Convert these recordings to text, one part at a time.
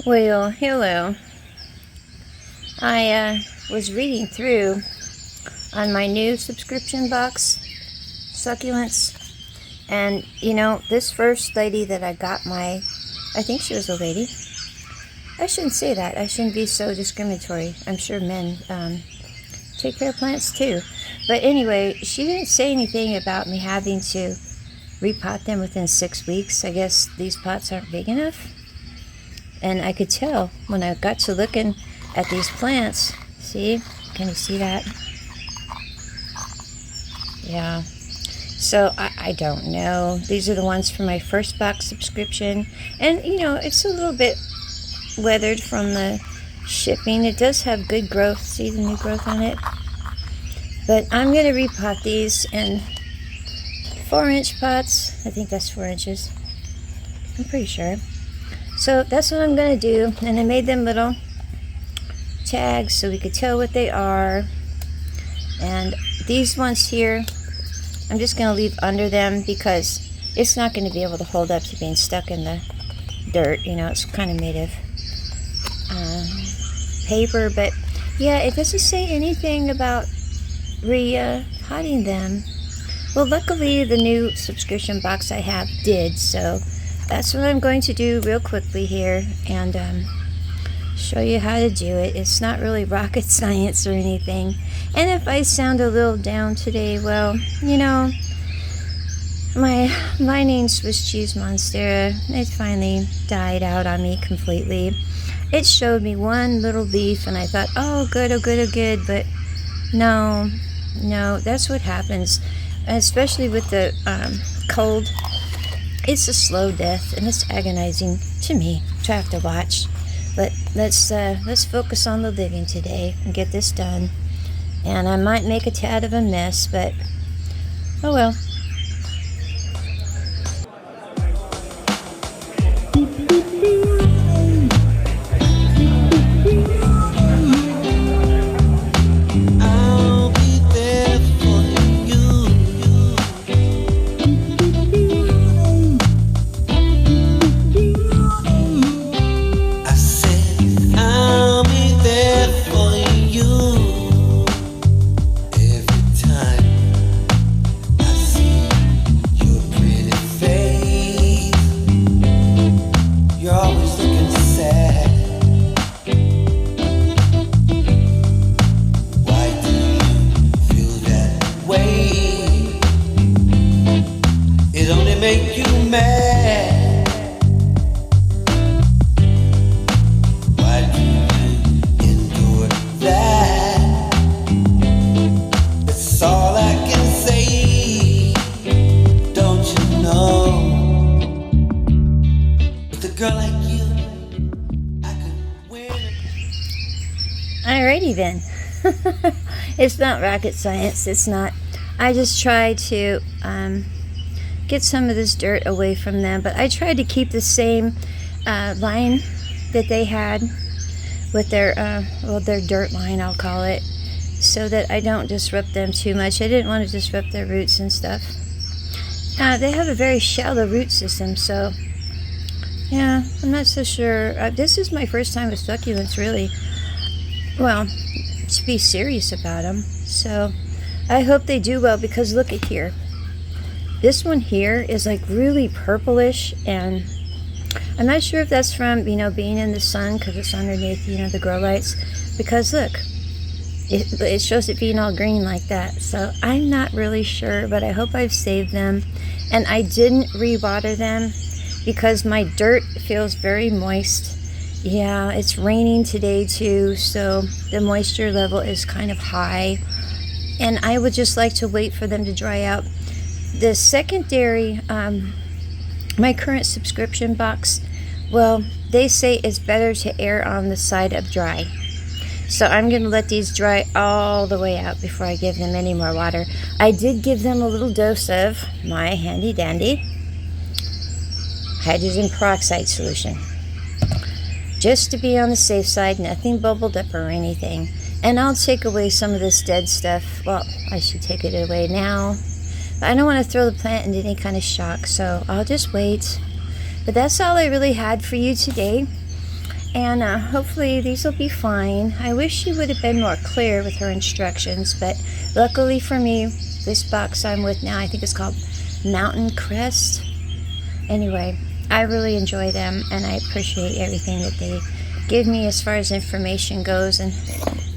Well, hello. I was reading through on my new subscription box, Succulents, and you know, this first lady that I got I think she was a lady. I shouldn't say that. I shouldn't be so discriminatory. I'm sure men take care of plants too. But anyway, she didn't say anything about me having to repot them within 6 weeks. I guess these pots aren't big enough. And I could tell when I got to looking at these plants. See? Can you see that? Yeah. So I don't know. These are the ones for my first box subscription. And you know, it's a little bit weathered from the shipping. It does have good growth. See the new growth on it? But I'm going to repot these in 4-inch pots. I think that's 4 inches. I'm pretty sure. So that's what I'm going to do. And I made them little tags so we could tell what they are. And these ones here, I'm just going to leave under them because it's not going to be able to hold up to being stuck in the dirt. You know, it's kind of made of paper. But yeah, it doesn't say anything about repotting them. Well, luckily the new subscription box I have did, so that's what I'm going to do real quickly here and show you how to do it. It's not really rocket science or anything. And if I sound a little down today, well, you know, my lightning Swiss cheese monstera, it finally died out on me completely. It showed me one little leaf and I thought, oh good, oh good, oh good, but no, that's what happens, especially with the cold. It's a slow death and it's agonizing to me to have to watch. But let's focus on the living today and get this done. And I might make a tad of a mess, but oh well. Make you mad. Why do you endure that? That's all I can say. Don't you know? With a girl like you, I could win. Alrighty then. It's not rocket science. It's not. I just try to get some of this dirt away from them, but I tried to keep the same line that they had with their dirt line, I'll call it, so that I don't disrupt them too much. I didn't want to disrupt their roots and stuff. They have a very shallow root system, so yeah, I'm not so sure. This is my first time with succulents, really. Well, to be serious about them, so I hope they do well, because look at here. This one here is like really purplish, and I'm not sure if that's from, you know, being in the sun because it's underneath, you know, the grow lights. Because look, it shows it being all green like that. So I'm not really sure, but I hope I've saved them. And I didn't re-water them because my dirt feels very moist. Yeah, it's raining today too, so the moisture level is kind of high. And I would just like to wait for them to dry out. The secondary, my current subscription box, well, they say it's better to err on the side of dry. So I'm going to let these dry all the way out before I give them any more water. I did give them a little dose of my handy dandy hydrogen peroxide solution, just to be on the safe side. Nothing bubbled up or anything. And I'll take away some of this dead stuff. Well, I should take it away now. But I don't want to throw the plant into any kind of shock, so I'll just wait. But that's all I really had for you today. And hopefully these will be fine. I wish she would have been more clear with her instructions, but luckily for me, this box I'm with now, I think it's called Mountain Crest. Anyway, I really enjoy them, and I appreciate everything that they give me as far as information goes. And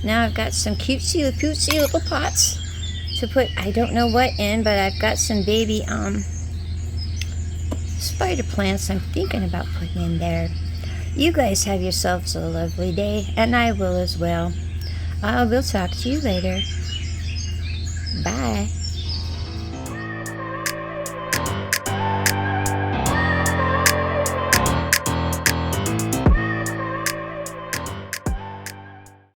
now I've got some cutesy little pots to put, I don't know what in, but I've got some baby spider plants I'm thinking about putting in there. You guys have yourselves a lovely day, and I will as well. I will talk to you later. Bye.